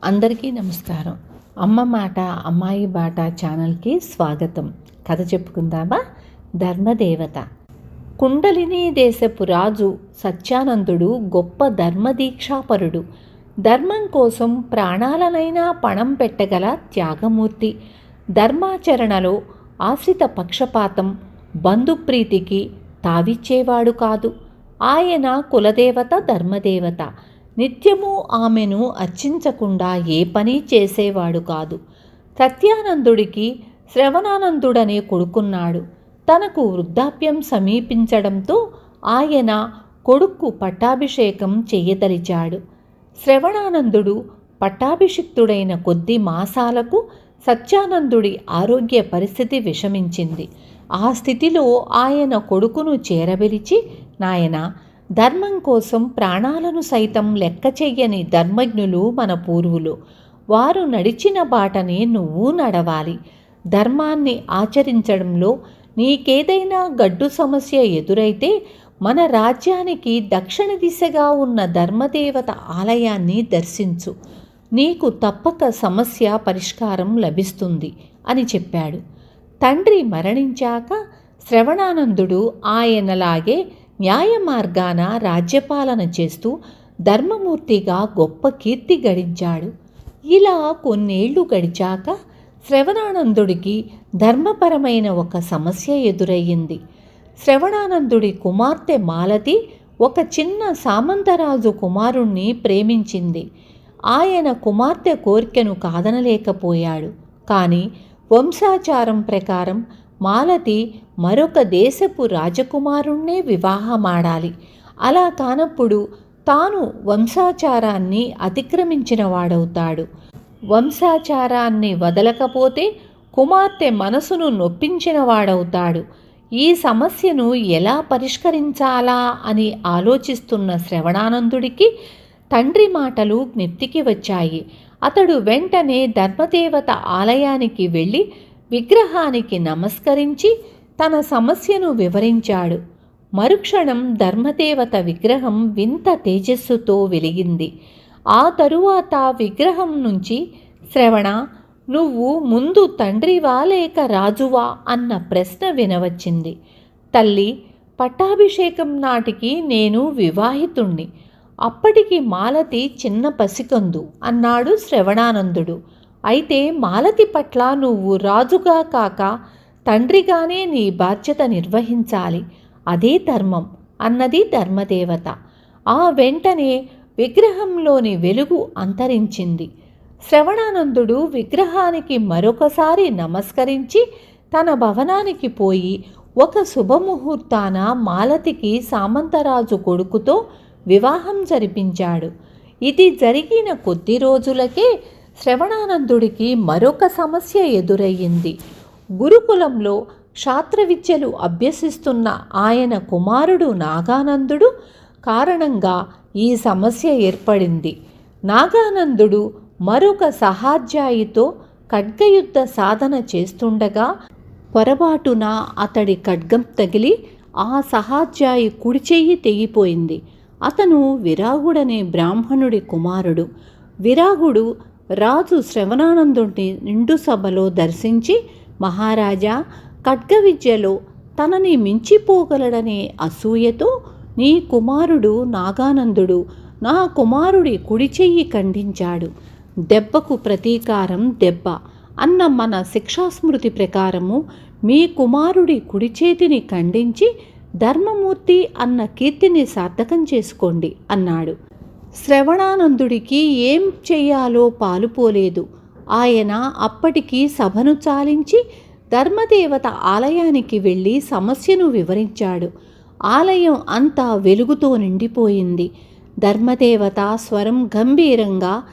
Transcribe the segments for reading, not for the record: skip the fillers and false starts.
అందరికీ నమస్కారం. అమ్మ మాట అమ్మాయి బాట ఛానల్కి స్వాగతం. కథ చెప్పుకుందామా? ధర్మదేవత. కుండలిని దేశపు రాజు సత్యానందుడు గొప్ప ధర్మదీక్షాపరుడు. ధర్మం కోసం ప్రాణాలనైనా పణం పెట్టగల త్యాగమూర్తి. ధర్మాచరణలో ఆశ్రిత పక్షపాతం, బంధుప్రీతికి తావిచ్చేవాడు కాదు. ఆయన కులదేవత, ధర్మదేవత. నిత్యము ఆమెను అర్చించకుండా ఏ పని చేసేవాడు కాదు. సత్యానందుడికి శ్రవణానందుడనే కొడుకున్నాడు. తనకు వృద్ధాప్యం సమీపించడంతో ఆయన కొడుక్కు పట్టాభిషేకం చేయదలిచాడు. శ్రవణానందుడు పట్టాభిషిక్తుడైన కొద్ది మాసాలకు సత్యానందుడి ఆరోగ్య పరిస్థితి విషమించింది. ఆ స్థితిలో ఆయన కొడుకును చేరబిలిచి, నాయనా, ధర్మం కోసం ప్రాణాలను సైతం లెక్క చెయ్యని ధర్మజ్ఞులు మన పూర్వులు. వారు నడిచిన బాటనే నువ్వు నడవాలి. ధర్మాన్ని ఆచరించడంలో నీకేదైనా గడ్డు సమస్య ఎదురైతే మన రాజ్యానికి దక్షిణ దిశగా ఉన్న ధర్మదేవత ఆలయాన్ని దర్శించు. నీకు తప్పక సమస్య పరిష్కారం లభిస్తుంది అని చెప్పాడు. తండ్రి మరణించాక శ్రవణానందుడు ఆయనలాగే న్యాయ మార్గాన రాజ్యపాలన చేస్తూ ధర్మమూర్తిగా గొప్ప కీర్తి గడించాడు. ఇలా కొన్నేళ్లు గడిచాక శ్రవణానందుడికి ధర్మపరమైన ఒక సమస్య ఎదురయ్యింది. శ్రవణానందుడి కుమార్తె మాలతి ఒక చిన్న సామంతరాజు కుమారుణ్ణి ప్రేమించింది. ఆయన కుమార్తె కోరికను కాదనలేకపోయాడు. కానీ వంశాచారం ప్రకారం మాలతి మరొక దేశపు రాజకుమారుణ్ణే వివాహమాడాలి. అలా కానప్పుడు తాను వంశాచారాన్ని అతిక్రమించిన వాడవుతాడు. వంశాచారాన్ని వదలకపోతే కుమార్తె మనసును నొప్పించిన వాడవుతాడు. ఈ సమస్యను ఎలా పరిష్కరించాలా అని ఆలోచిస్తున్న శ్రవణానందుడికి తండ్రి మాటలు జ్ఞప్తికి వచ్చాయి. అతడు వెంటనే ధర్మదేవత ఆలయానికి వెళ్ళి విగ్రహానికి నమస్కరించి తన సమస్యను వివరించాడు. మరుక్షణం ధర్మదేవత విగ్రహం వింత తేజస్సుతో వెలిగింది. ఆ తరువాత విగ్రహం నుంచి, శ్రవణ, నువ్వు ముందు తండ్రివా లేక రాజువా అన్న ప్రశ్న వినవచ్చింది. తల్లి, పట్టాభిషేకం నాటికి నేను వివాహితుణ్ణి. అప్పటికి మాలతి చిన్న పసికందు అన్నాడు శ్రవణానందుడు. అయితే మాలతి పట్ల నువ్వు రాజుగా కాక తండ్రిగానే నీ బాధ్యత నిర్వహించాలి. అదే ధర్మం అన్నది ధర్మదేవత. ఆ వెంటనే విగ్రహంలోని వెలుగు అంతరించింది. శ్రవణానందుడు విగ్రహానికి మరొకసారి నమస్కరించి తన భవనానికి పోయి ఒక శుభముహూర్తాన మాలతికి సామంతరాజు కొడుకుతో వివాహం జరిపించాడు. ఇది జరిగిన కొద్ది రోజులకే శ్రవణానందుడికి మరొక సమస్య ఎదురయ్యింది. గురుకులంలో క్షాత్ర విద్యలు అభ్యసిస్తున్న ఆయన కుమారుడు నాగానందుడు కారణంగా ఈ సమస్య ఏర్పడింది. నాగానందుడు మరొక సహాధ్యాయితో ఖడ్గయుద్ధ సాధన చేస్తుండగా పొరపాటున అతడి ఖడ్గం తగిలి ఆ సహాధ్యాయి కుడి చెయ్యి తెగిపోయింది. అతను విరాగుడనే బ్రాహ్మణుడి కుమారుడు. విరాగుడు రాజు శ్రవణానందుడిని నిండు సభలో దర్శించి, మహారాజా, ఖడ్గ విద్యలో తనని మించిపోగలడనే అసూయతో నీ కుమారుడు నాగానందుడు నా కుమారుడి కుడి చెయ్యి ఖండించాడు. దెబ్బకు ప్రతీకారం దెబ్బ అన్న మన శిక్షాస్మృతి ప్రకారము మీ కుమారుడి కుడి చేతిని ఖండించి ధర్మమూర్తి అన్న కీర్తిని సార్థకం చేసుకోండి అన్నాడు. శ్రవణానందుడికి ఏం చెయ్యాలో పాలుపోలేదు. ఆయన అప్పటికి సభను చాలించి ధర్మదేవత ఆలయానికి వెళ్ళి సమస్యను వివరించాడు. ఆలయం అంతా వెలుగుతో నిండిపోయింది. ధర్మదేవత స్వరం గంభీరంగా,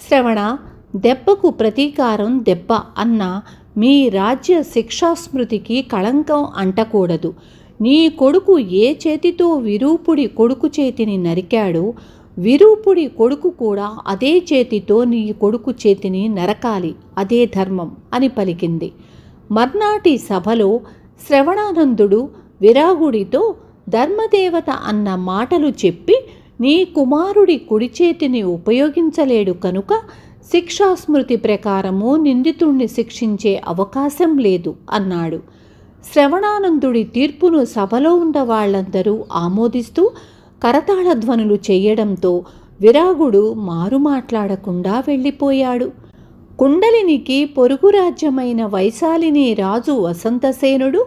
శ్రవణ, దెబ్బకు ప్రతీకారం దెబ్బ అన్న మీ రాజ్య శిక్షాస్మృతికి కళంకం అంటకూడదు. నీ కొడుకు ఏ చేతితో విరూపుడి కొడుకు చేతిని నరికాడో విరూపుడి కొడుకు కూడా అదే చేతితో నీ కొడుకు చేతిని నరకాలి. అదే ధర్మం అని పలికింది. మర్నాటి సభలో శ్రవణానందుడు విరాగుడితో ధర్మదేవత అన్న మాటలు చెప్పి నీ కుమారుడి కుడి చేతిని ఉపయోగించలేడు కనుక శిక్షాస్మృతి ప్రకారము నిందితుణ్ణి శిక్షించే అవకాశం లేదు అన్నాడు. శ్రవణానందుడి తీర్పును సభలో ఉన్న వాళ్ళందరూ ఆమోదిస్తూ కరతాళ ధ్వనులు చేయడంతో విరాగుడు మారు మాట్లాడకుండా వెళ్ళిపోయాడు. కుండలినికి పొరుగు రాజ్యమైన వైశాలిని రాజు వసంతసేనుడు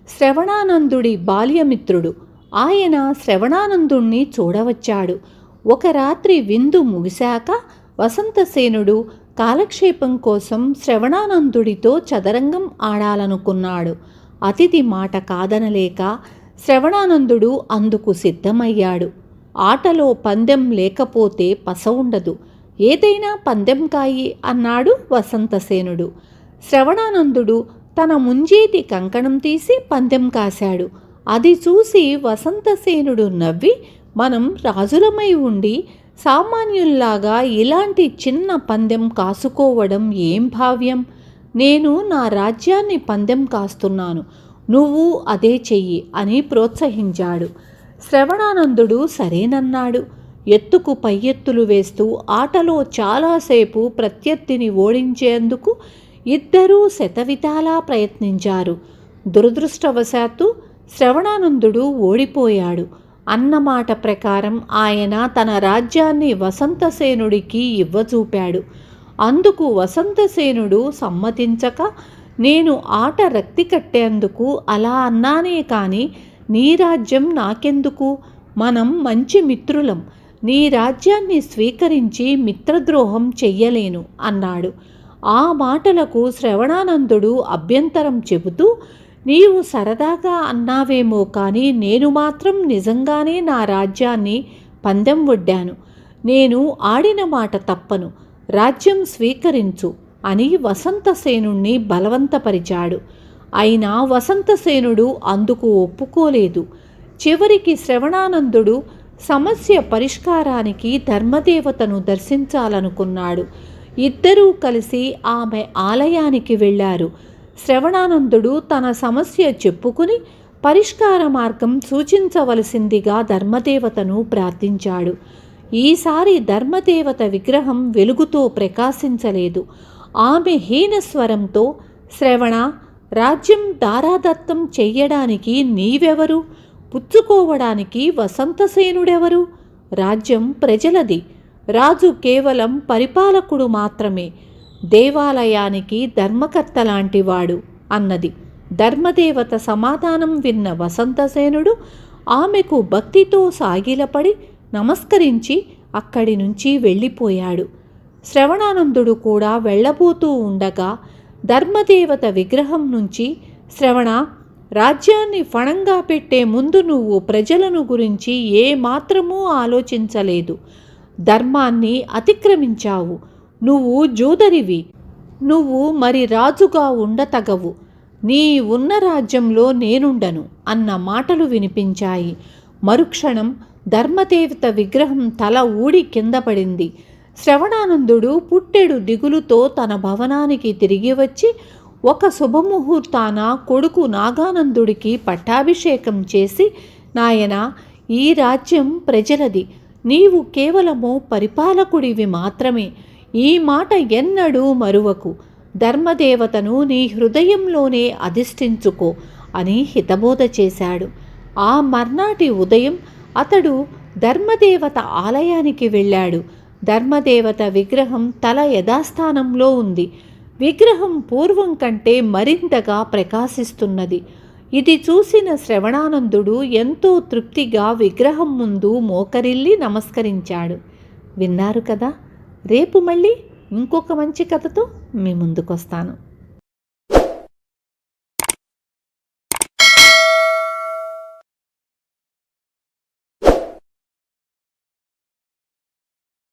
శ్రవణానందుడి బాల్యమిత్రుడు. ఆయన శ్రవణానందుణ్ణి చూడవచ్చాడు. ఒక రాత్రి విందు ముగిశాక వసంతసేనుడు కాలక్షేపం కోసం శ్రవణానందుడితో చదరంగం ఆడాలనుకున్నాడు. అతిథి మాట కాదనలేక శ్రవణానందుడు అందుకు సిద్ధమయ్యాడు. ఆటలో పందెం లేకపోతే పస ఉండదు, ఏదైనా పందెం కాయి అన్నాడు వసంతసేనుడు. శ్రవణానందుడు తన ముంజేతి కంకణం తీసి పందెం కాశాడు. అది చూసి వసంతసేనుడు నవ్వి, మనం రాజులమై ఉండి సామాన్యుల్లాగా ఇలాంటి చిన్న పందెం కాసుకోవడం ఏం భావ్యం? నేను నా రాజ్యాన్ని పందెం కాస్తున్నాను, నువ్వు అదే చెయ్యి అని ప్రోత్సహించాడు. శ్రవణానందుడు సరేనన్నాడు. ఎత్తుకు పై ఎత్తులు వేస్తూ ఆటలో చాలాసేపు ప్రత్యర్థిని ఓడించేందుకు ఇద్దరూ శతవిధాలా ప్రయత్నించారు. దురదృష్టవశాత్తు శ్రవణానందుడు ఓడిపోయాడు. అన్నమాట ప్రకారం ఆయన తన రాజ్యాన్ని వసంతసేనుడికి ఇవ్వచూపాడు. అందుకు వసంతసేనుడు సమ్మతించక, నేను ఆట రక్తి కట్టేందుకు అలా అన్నానే కానీ నీ రాజ్యం నాకెందుకు? మనం మంచి మిత్రులం, నీ రాజ్యాన్ని స్వీకరించి మిత్రద్రోహం చెయ్యలేను అన్నాడు. ఆ మాటలకు శ్రవణానందుడు అభ్యంతరం చెబుతూ, నీవు సరదాగా అన్నావేమో కానీ నేను మాత్రం నిజంగానే నా రాజ్యాన్ని పందెం ఒడ్డాను. నేను ఆడిన మాట తప్పను, రాజ్యం స్వీకరించు అని వసంతసేనుణ్ణి బలవంతపరిచాడు. అయినా వసంతసేనుడు అందుకు ఒప్పుకోలేదు. చివరికి శ్రవణానందుడు సమస్య పరిష్కారానికి ధర్మదేవతను దర్శించాలనుకున్నాడు. ఇద్దరూ కలిసి ఆమె ఆలయానికి వెళ్ళారు. శ్రవణానందుడు తన సమస్య చెప్పుకుని పరిష్కార మార్గం సూచించవలసిందిగా ధర్మదేవతను ప్రార్థించాడు. ఈసారి ధర్మదేవత విగ్రహం వెలుగుతో ప్రకాశించలేదు. ఆమె హీనస్వరంతో, శ్రవణ, రాజ్యం దారాదత్తం చెయ్యడానికి నీవెవరు? పుచ్చుకోవడానికి వసంతసేనుడెవరు? రాజ్యం ప్రజలది, రాజు కేవలం పరిపాలకుడు మాత్రమే, దేవాలయానికి ధర్మకర్త లాంటివాడు అన్నది. ధర్మదేవత సమాధానం విన్న వసంతసేనుడు ఆమెకు భక్తితో సాగిలపడి నమస్కరించి అక్కడి నుంచి వెళ్ళిపోయాడు. శ్రవణానందుడు కూడా వెళ్ళబోతూ ఉండగా ధర్మదేవత విగ్రహం నుంచి, శ్రవణ, రాజ్యాన్ని ఫణంగా పెట్టే ముందు నువ్వు ప్రజలను గురించి ఏ మాత్రమూ ఆలోచించలేదు. ధర్మాన్ని అతిక్రమించావు. నువ్వు జూదరివి. నువ్వు మరి రాజుగా ఉండతగవు. నీ ఉన్న రాజ్యంలో నేనుండను అన్న మాటలు వినిపించాయి. మరుక్షణం ధర్మదేవత విగ్రహం తల ఊడి కింద పడింది. శ్రవణానందుడు పుట్టెడు దిగులుతో తన భవనానికి తిరిగి వచ్చి ఒక శుభముహూర్తాన కొడుకు నాగానందుడికి పట్టాభిషేకం చేసి, నాయనా, ఈ రాజ్యం ప్రజలది, నీవు కేవలము పరిపాలకుడివి మాత్రమే. ఈ మాట ఎన్నడూ మరువకు. ధర్మదేవతను నీ హృదయంలోనే అధిష్ఠించుకో అని హితబోధ చేశాడు. ఆ మర్నాటి ఉదయం అతడు ధర్మదేవత ఆలయానికి వెళ్ళాడు. ధర్మదేవత విగ్రహం తల యథాస్థానంలో ఉంది. విగ్రహం పూర్వం కంటే మరింతగా ప్రకాశిస్తున్నది. ఇది చూసిన శ్రవణానందుడు ఎంతో తృప్తిగా విగ్రహం ముందు మోకరిల్లి నమస్కరించాడు. విన్నారు కదా? రేపు మళ్ళీ ఇంకొక మంచి కథతో మీ ముందుకొస్తాను.